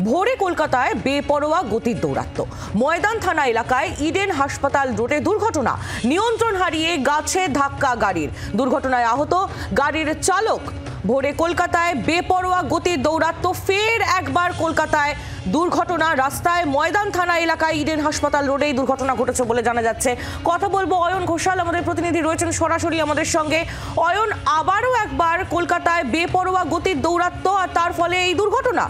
ভোরে কলকাতায় বেপরোয়া গতির দৌরাত্ম্য। ময়দান থানা এলাকায় ইডেন হাসপাতাল রোডে দুর্ঘটনা, নিয়ন্ত্রণ হারিয়ে গাছে ধাক্কা গাড়ির। দুর্ঘটনায় আহত গাড়ির চালক। ভোরে কলকাতায় বেপরোয়া গতির দৌরাত্ম্য, ফের একবার কলকাতায় দুর্ঘটনা। রাস্তায় ময়দান থানা এলাকায় ইডেন হাসপাতাল রোডে এই দুর্ঘটনা ঘটেছে বলে জানা যাচ্ছে। কথা বলবো অয়ন ঘোষাল, আমাদের প্রতিনিধি রয়েছেন সরাসরি আমাদের সঙ্গে। অয়ন, আবারও একবার কলকাতায় বেপরোয়া গতির দৌরাত্ম্য আর তার ফলে এই দুর্ঘটনা।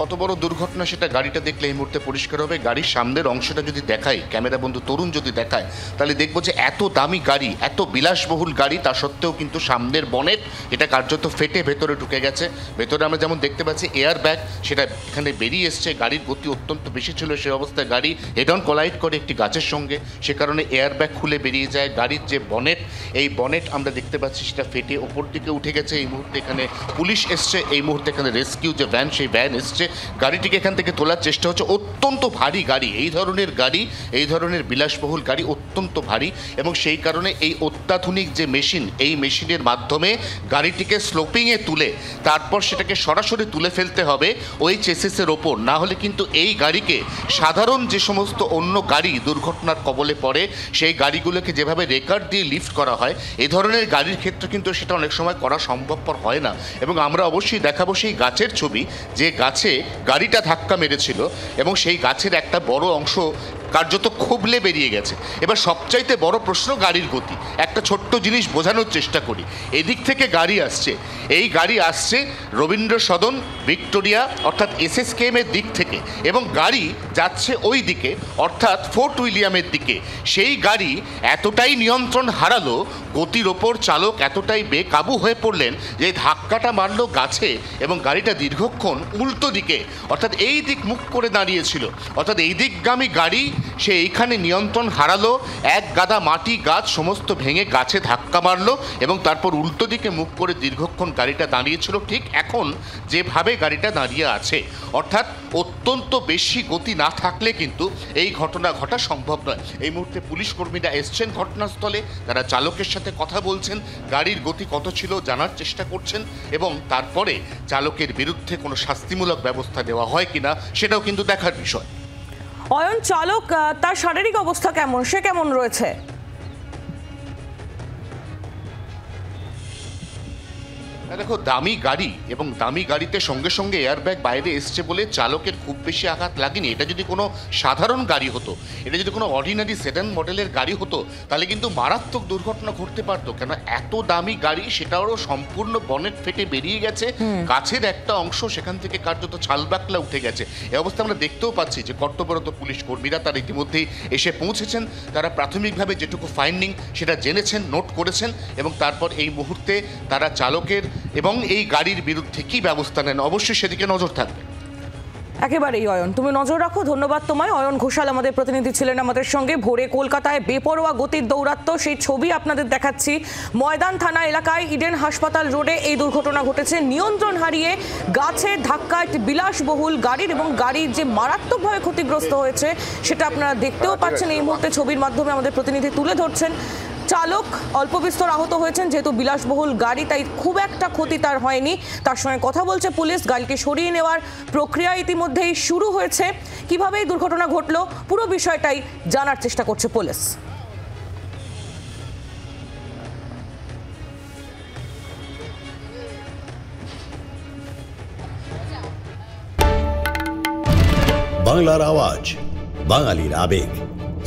কত বড় দুর্ঘটনা সেটা গাড়িটা দেখলে এই মুহূর্তে পরিষ্কার হবে। গাড়ির সামনের অংশটা যদি দেখাই, ক্যামেরা বন্ধু তরুণ যদি দেখায়, তাহলে দেখবো যে এত দামি গাড়ি, এত বিলাসবহুল গাড়ি, তা সত্ত্বেও কিন্তু সামনের বনেট এটা কার্যত ফেটে ভেতরে ঢুকে গেছে। ভেতরে আমরা যেমন দেখতে পাচ্ছি এয়ার ব্যাগ, সেটা এখানে বেরিয়ে এসছে। গাড়ির গতি অত্যন্ত বেশি ছিল, সে অবস্থায় গাড়ি হেড অন কোলাইড করে একটি গাছের সঙ্গে, সে কারণে এয়ার ব্যাগ খুলে বেরিয়ে যায়। গাড়ির যে বনেট, এই বনেট আমরা দেখতে পাচ্ছি সেটা ফেটে ওপর দিকে উঠে গেছে। এই মুহূর্তে এখানে পুলিশ এসছে, এই মুহূর্তে এখানে রেস্কিউ যে ভ্যান, সেই ভ্যান এসছে। গাড়িটিকে এখান থেকে তোলার চেষ্টা হচ্ছে। অত্যন্ত ভারী গাড়ি, এই ধরনের গাড়ি, এই ধরনের বিলাসবহুল গাড়ি অত্যন্ত ভারী, এবং সেই কারণে এই অত্যাধুনিক যে মেশিন, এই মেশিনের মাধ্যমে গাড়িটিকে স্লোপিংয়ে তুলে তারপর সেটাকে সরাসরি তুলে ফেলতে হবে ওই চেসিসের ওপর। না হলে কিন্তু এই গাড়িকে সাধারণ যে সমস্ত অন্য গাড়ি দুর্ঘটনার কবলে পড়ে, সেই গাড়িগুলোকে যেভাবে রেকার দিয়ে লিফট করা হয়, এই ধরনের গাড়ির ক্ষেত্রে কিন্তু সেটা অনেক সময় করা সম্ভবপর হয় না। এবং আমরা অবশ্যই দেখাবো সেই গাছের ছবি, যে গাছে গাড়িটা ধাক্কা মেরেছিল এবং সেই গাছের একটা বড় অংশ কার্যত খুবলে বেরিয়ে গেছে। এবার সবচাইতে বড় প্রশ্ন গাড়ির গতি। একটা ছোট্ট জিনিস বোঝানোর চেষ্টা করি। এদিক থেকে গাড়ি আসছে, এই গাড়ি আসছে রবীন্দ্র সদন, ভিক্টোরিয়া অর্থাৎ এসএসকেএমের দিক থেকে, এবং গাড়ি যাচ্ছে ওই দিকে অর্থাৎ ফোর্ট উইলিয়ামের দিকে। সেই গাড়ি এতটাই নিয়ন্ত্রণ হারালো, গতির ওপর চালক এতটাই বেকাবু হয়ে পড়লেন যে ধাক্কাটা মারল গাছে, এবং গাড়িটা দীর্ঘক্ষণ উল্টো দিকে অর্থাৎ এই দিক মুখ করে দাঁড়িয়েছিল। অর্থাৎ এই দিকগামী গাড়ি সে এইখানে নিয়ন্ত্রণ হারালো, এক গাদা মাটি গাছ সমস্ত ভেঙে গাছে ধাক্কা মারলো, এবং তারপর উল্টো দিকে মুখ করে দীর্ঘক্ষণ গাড়িটা দাঁড়িয়েছিল ঠিক এখন যেভাবে গাড়িটা দাঁড়িয়ে আছে। অর্থাৎ অত্যন্ত বেশি গতি না থাকলে কিন্তু এই ঘটনা ঘটা সম্ভব নয়। এই মুহূর্তে পুলিশ কর্মীরা এসছেন ঘটনাস্থলে, তারা চালকের সাথে কথা বলছেন, গাড়ির গতি কত ছিল জানার চেষ্টা করছেন, এবং তারপরে চালকের বিরুদ্ধে কোনো শাস্তিমূলক ব্যবস্থা দেওয়া হয় কিনা সেটাও কিন্তু দেখার বিষয়। অয়ন, চালক তার শারীরিক অবস্থা কেমন, সে কেমন রয়েছে? দেখো, দামি গাড়ি এবং দামি গাড়িতে সঙ্গে সঙ্গে এয়ারব্যাগ বাইরে এসছে বলে চালকের খুব বেশি আঘাত লাগেনি। এটা যদি কোনো সাধারণ গাড়ি হতো, এটা যদি কোনো অর্ডিনারি সেডান মডেলের গাড়ি হতো, তাহলে কিন্তু মারাত্মক দুর্ঘটনা ঘটতে পারতো। কেন এত দামি গাড়ি, সেটাও সম্পূর্ণ বনেট ফেটে বেরিয়ে গেছে, গাছের একটা অংশ সেখান থেকে কার্যত ছালবাকলা উঠে গেছে। এই অবস্থা আমরা দেখতেও পাচ্ছি যে কর্তব্যরত পুলিশ কর্মীরা তারা ইতিমধ্যেই এসে পৌঁছেছেন। তারা প্রাথমিকভাবে যেটুকু ফাইন্ডিং সেটা জেনেছেন, নোট করেছেন, এবং তারপর এই মুহূর্তে তারা চালকের এবং এই গাড়ির বিরুদ্ধে কি ব্যবস্থা নেন অবশ্যই সেদিকে নজর থাকবে। একেবারেই অয়ন, তুমি নজর রাখো। ধন্যবাদ তোমায়। অয়ন ঘোষাল আমাদের প্রতিনিধি ছিলেন আমাদের সঙ্গে। ভোরে কলকাতায় বেপরোয়া গতির দৌরাত্ম্য, সেই ছবি আপনাদের দেখাচ্ছি। ময়দান থানা এলাকায় ইডেন হাসপাতাল রোডে এই দুর্ঘটনা ঘটেছে। নিয়ন্ত্রণ হারিয়ে গাছে ধাক্কা একটি বিলাসবহুল গাড়ির, এবং গাড়ির যে মারাত্মকভাবে ক্ষতিগ্রস্ত হয়েছে সেটা আপনারা দেখতেও পাচ্ছেন এই মুহূর্তে ছবির মাধ্যমে আমাদের প্রতিনিধি তুলে ধরছেন। চালক অল্প বিস্তর আহত হয়েছেন, যেহেতু বিলাসবহুল গাড়ি তাই খুব একটা ক্ষতি তার হয়নি। তার সঙ্গে কথা বলছে পুলিশ। গাড়িকে সরিয়ে নেওয়ার প্রক্রিয়া ইতিমধ্যেই শুরু হয়েছে। কিভাবে এই দুর্ঘটনা ঘটলো পুরো বিষয়টাই জানার চেষ্টা করছে পুলিশ। বাংলার আওয়াজ, বাঙালির আবেগ,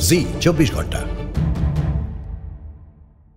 জি 24 ঘন্টা।